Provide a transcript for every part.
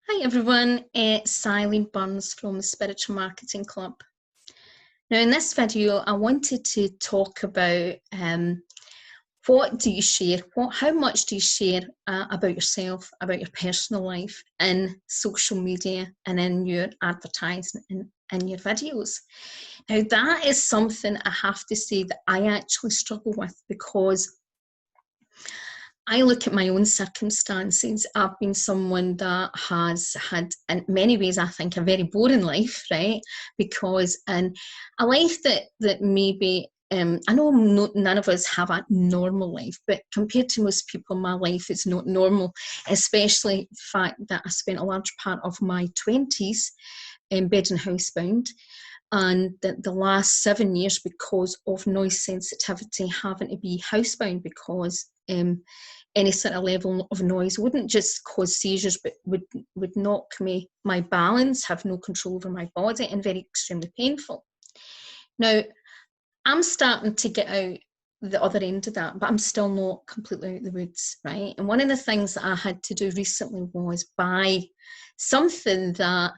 Hi everyone, it's Eileen Burns from the Spiritual Marketing Club. Now in this video I wanted to talk about what do you share, how much do you share about yourself, about your personal life in social media and in your advertising and in your videos. Now that is something I have to say that I actually struggle with, because I look at my own circumstances. I've been someone that has had, in many ways, I think, a very boring life, right? Because in a life that maybe, I know none of us have a normal life, but compared to most people, my life is not normal, especially the fact that I spent a large part of my 20s in bed and housebound. And the last 7 years, because of noise sensitivity, having to be housebound because any sort of level of noise wouldn't just cause seizures, but would knock my balance, have no control over my body, and very extremely painful. Now, I'm starting to get out the other end of that, but I'm still not completely out of the woods, right? And one of the things that I had to do recently was buy something that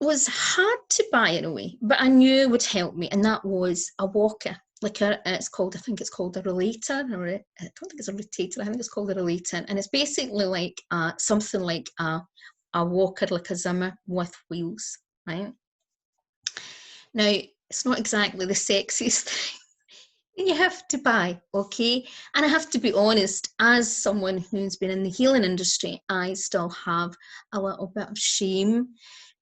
was hard to buy in a way, but I knew would help me, and that was a walker. Like it's called, I think it's called a rollator, or I don't think it's a rotator, I think it's called a rollator, and it's basically like something like a walker, like a Zimmer with wheels, right? Now, it's not exactly the sexiest thing you have to buy, okay? And I have to be honest, as someone who's been in the healing industry, I still have a little bit of shame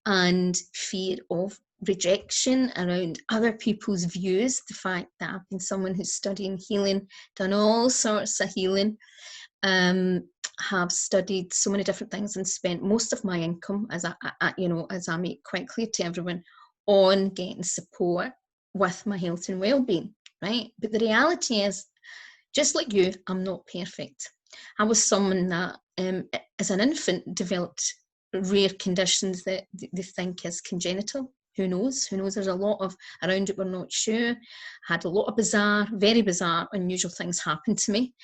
and fear of rejection around other people's views. The fact that I've been someone who's studying healing, done all sorts of healing, have studied so many different things and spent most of my income, as I make quite clear to everyone, on getting support with my health and well-being, right? But the reality is, just like you, I'm not perfect. I was someone that, as an infant, developed rare conditions that they think is congenital. Who knows? Who knows? There's a lot of around it, we're not sure. Had a lot of bizarre, very bizarre, unusual things happen to me.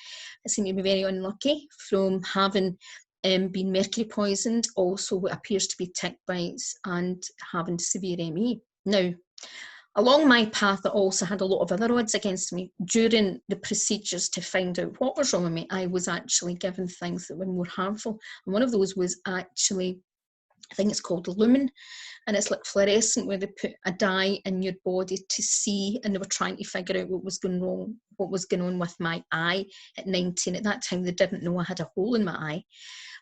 I seem to be very unlucky, from having been mercury poisoned, also what appears to be tick bites, and having severe ME. Now, along my path, I also had a lot of other odds against me. During the procedures to find out what was wrong with me, I was actually given things that were more harmful. And one of those was actually, I think it's called lumen, and it's like fluorescent, where they put a dye in your body to see, and they were trying to figure out what was going wrong, what was going on with my eye at 19. At that time, they didn't know I had a hole in my eye,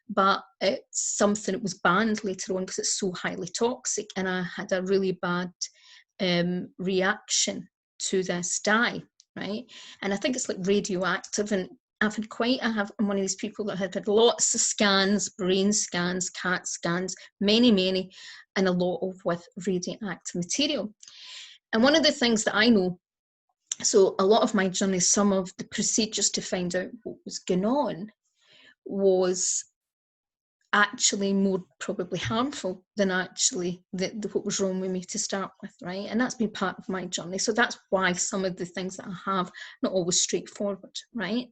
but it's something that was banned later on because it's so highly toxic, and I had a really bad reaction to this dye, right? And I think it's like radioactive, and I'm one of these people that have had lots of scans, brain scans, CAT scans, many, and a lot of with radioactive material. And one of the things that I know, so a lot of my journey, some of the procedures to find out what was going on was actually more probably harmful than actually what was wrong with me to start with, right? And that's been part of my journey. So that's why some of the things that I have not always straightforward, right?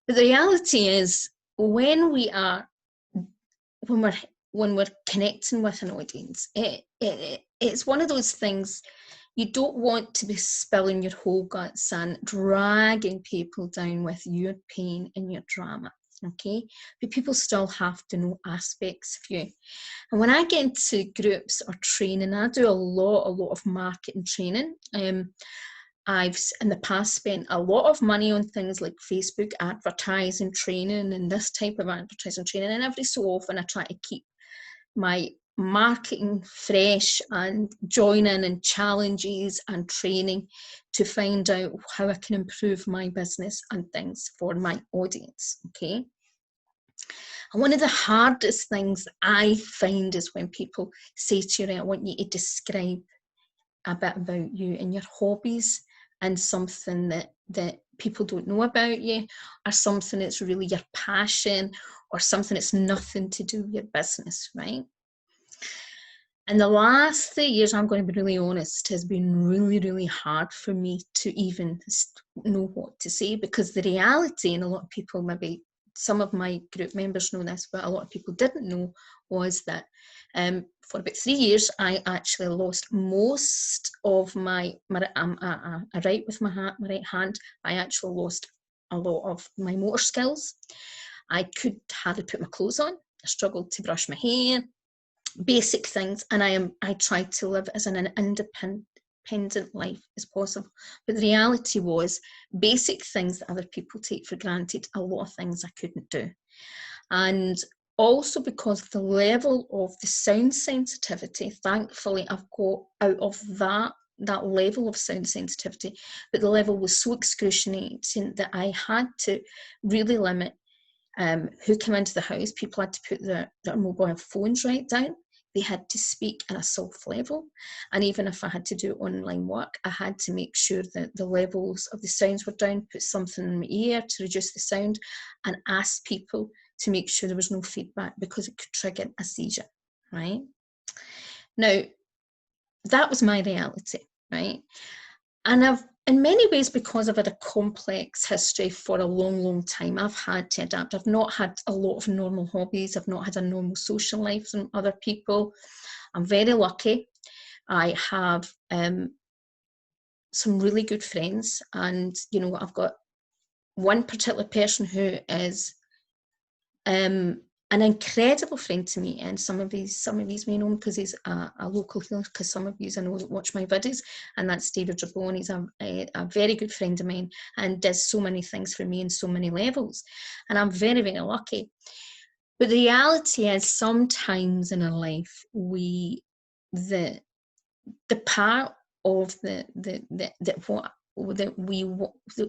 But the reality is, when we're connecting with an audience, it's one of those things. You don't want to be spilling your whole guts and dragging people down with your pain and your drama. Okay, but people still have to know aspects of you. And when I get into groups or training, I do a lot of marketing training. I've in the past spent a lot of money on things like Facebook advertising training and this type of advertising training, and every so often I try to keep my marketing fresh and join in challenges and training to find out how I can improve my business and things for my audience, okay? And one of the hardest things I find is when people say to you, I want you to describe a bit about you and your hobbies, and something that people don't know about you, or something that's really your passion, or something that's nothing to do with your business, right? And the last 3 years, I'm going to be really honest, has been really hard for me to even know what to say, because the reality, and a lot of people maybe some of my group members know this, but a lot of people didn't know, was that for about 3 years, I actually lost most of my I write with my right hand. I actually lost a lot of my motor skills. I could hardly put my clothes on. I struggled to brush my hair, basic things, and I tried to live as an independent life as possible. But the reality was, basic things that other people take for granted, a lot of things I couldn't do. And also because of the level of the sound sensitivity, thankfully I've got out of that level of sound sensitivity, but the level was so excruciating that I had to really limit who came into the house. People had to put their mobile phones right down. They had to speak in a soft level. And even if I had to do online work, I had to make sure that the levels of the sounds were down, put something in my ear to reduce the sound, and ask people to make sure there was no feedback, because it could trigger a seizure, right? Now, that was my reality, right? And I've, in many ways, because I've had a complex history for a long, long time, I've had to adapt. I've not had a lot of normal hobbies. I've not had a normal social life from other people. I'm very lucky. I have some really good friends, and I've got one particular person who is an incredible friend to me, and some of these may know him because he's a local healer, because some of you I know that watch my videos, and that's David Rabone. He's a very good friend of mine and does so many things for me in so many levels, and I'm very, very lucky. But the reality is, sometimes in our life, the part of the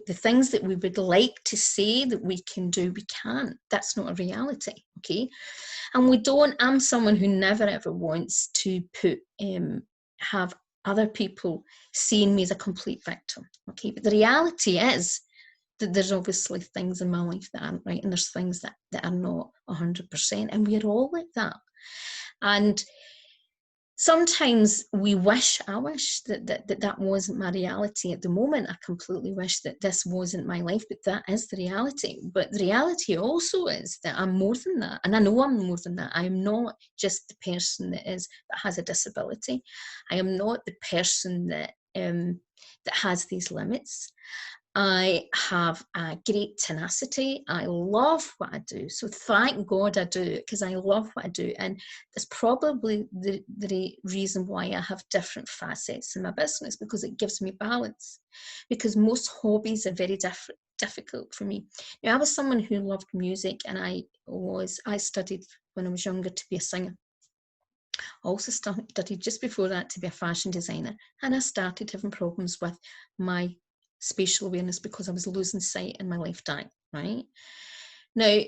things that we would like to say that we can do, we can't. That's not a reality, okay? And I'm someone who never ever wants to have other people seeing me as a complete victim, okay? But the reality is that there's obviously things in my life that aren't right, and there's things that are not 100%, and we're all like that. And sometimes I wish that wasn't my reality at the moment. I completely wish that this wasn't my life, but that is the reality. But the reality also is that I'm more than that, and I know I'm more than that. I am not just the person that has a disability. I am not the person that has these limits. I have a great tenacity. I love what I do. So thank God I do it, because I love what I do. And it's probably the reason why I have different facets in my business, because it gives me balance. Because most hobbies are very difficult for me. Now, I was someone who loved music, and I studied when I was younger to be a singer. I also studied just before that to be a fashion designer, and I started having problems with my spatial awareness because I was losing sight and my life dying, right? Now,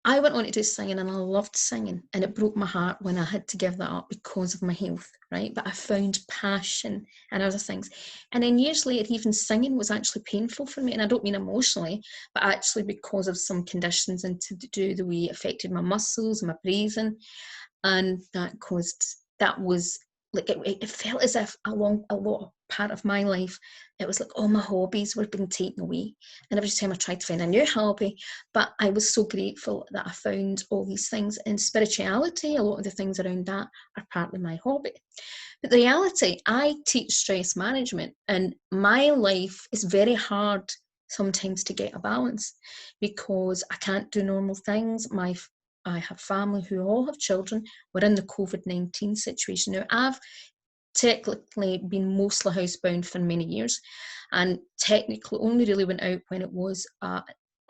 I went on to do singing, and I loved singing, and it broke my heart when I had to give that up because of my health, right? But I found passion and other things. And then years later, even singing was actually painful for me, and I don't mean emotionally, but actually because of some conditions and to do the way it affected my muscles, my breathing, and that was like, it felt as if a lot part of my life, it was like all my hobbies were being taken away, and every time I tried to find a new hobby. But I was so grateful that I found all these things. In spirituality, a lot of the things around that are partly my hobby. But the reality, I teach stress management, and my life is very hard sometimes to get a balance, because I can't do normal things. I have family who all have children. We're in the COVID-19 situation now. I've technically been mostly housebound for many years, and technically only really went out when it was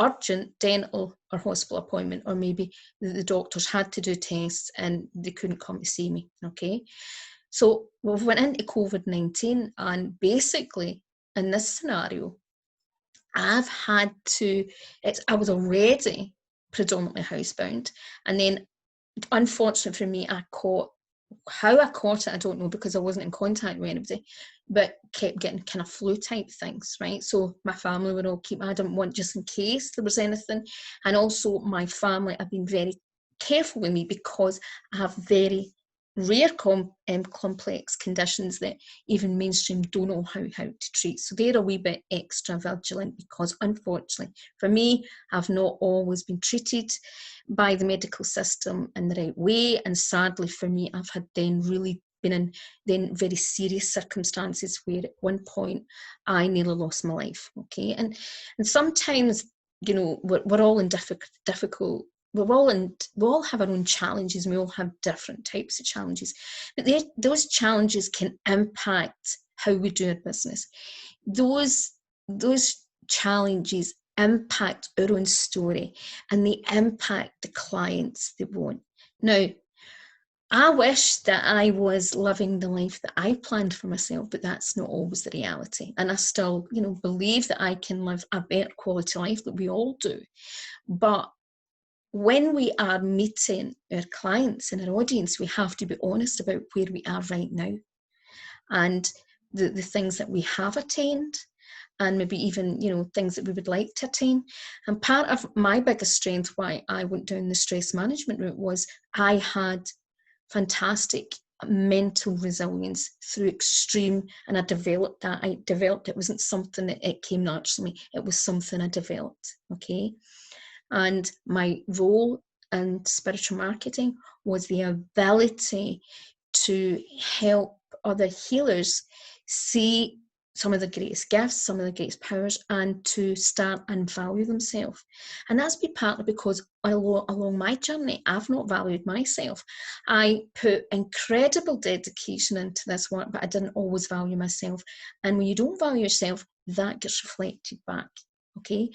urgent dental or hospital appointment, or maybe the doctors had to do tests and they couldn't come to see me, okay? So we went into COVID-19, and basically in this scenario, I've had to, I was already predominantly housebound, and then unfortunately for me, how I caught it, I don't know, because I wasn't in contact with anybody, but kept getting kind of flu type things, right? So my family would all I didn't want, just in case there was anything. And also my family have been very careful with me, because I have very rare complex conditions that even mainstream don't know how to treat. So they're a wee bit extra vigilant because, unfortunately, for me, I've not always been treated by the medical system in the right way. And sadly for me, I've had then really been in then very serious circumstances where at one point I nearly lost my life. Okay. And sometimes, you know, we're all in difficult we all have our own challenges, and we all have different types of challenges. But those challenges can impact how we do our business. Those challenges impact our own story, and they impact the clients they want. Now, I wish that I was living the life that I planned for myself, but that's not always the reality. And I still, you know, believe that I can live a better quality life, that we all do. But when we are meeting our clients and our audience, we have to be honest about where we are right now and the things that we have attained, and maybe even, you know, things that we would like to attain. And part of my biggest strength why I went down the stress management route was I had fantastic mental resilience through extreme, and I developed that. It wasn't something that it came naturally, it was something I developed. Okay. And my role in spiritual marketing was the ability to help other healers see some of the greatest gifts, some of the greatest powers, and to start and value themselves. And that's been partly because along my journey, I've not valued myself. I put incredible dedication into this work, but I didn't always value myself. And when you don't value yourself, that gets reflected back. Okay.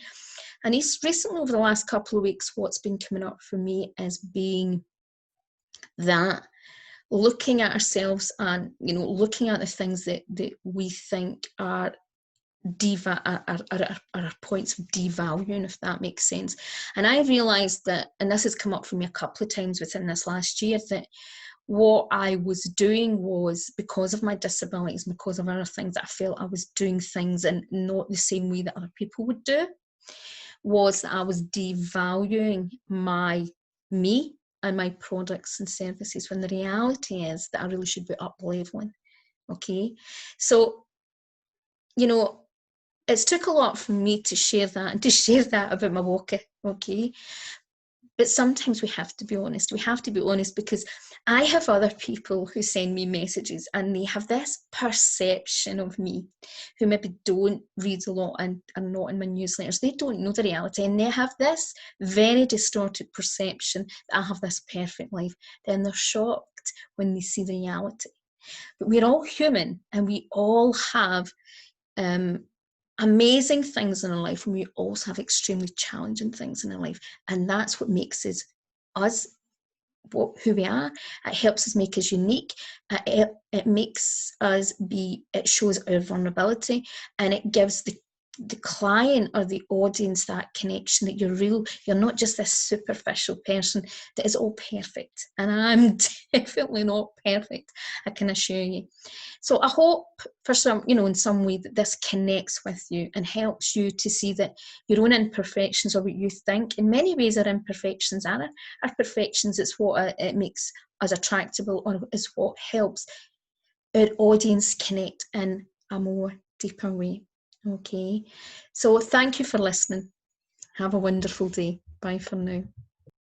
And recently, over the last couple of weeks, what's been coming up for me is being that looking at ourselves and, you know, looking at the things that we think are are points of devaluing, if that makes sense. And I realised that, and this has come up for me a couple of times within this last year, that what I was doing was, because of my disabilities, because of other things, that I felt I was doing things in not the same way that other people would do, was that I was devaluing me and my products and services, when the reality is that I really should be up-leveling. Okay. So, you know, it's took a lot for me to share that and to share that about my walker. Okay. But sometimes we have to be honest. We have to be honest, because I have other people who send me messages and they have this perception of me, who maybe don't read a lot and are not in my newsletters. They don't know the reality, and they have this very distorted perception that I have this perfect life. Then they're shocked when they see the reality. But we're all human, and we all have amazing things in our life, and we also have extremely challenging things in our life, and that's what makes us who we are. It helps us make us unique. It makes us it shows our vulnerability, and it gives the client or the audience that connection that you're not just this superficial person that is all perfect. And I'm definitely not perfect, I can assure you. So I hope for some, you know, in some way that this connects with you and helps you to see that your own imperfections, or what you think in many ways are imperfections, are perfections. It's what it makes us attractable, or is what helps our audience connect in a more deeper way. Okay, so thank you for listening. Have a wonderful day. Bye for now.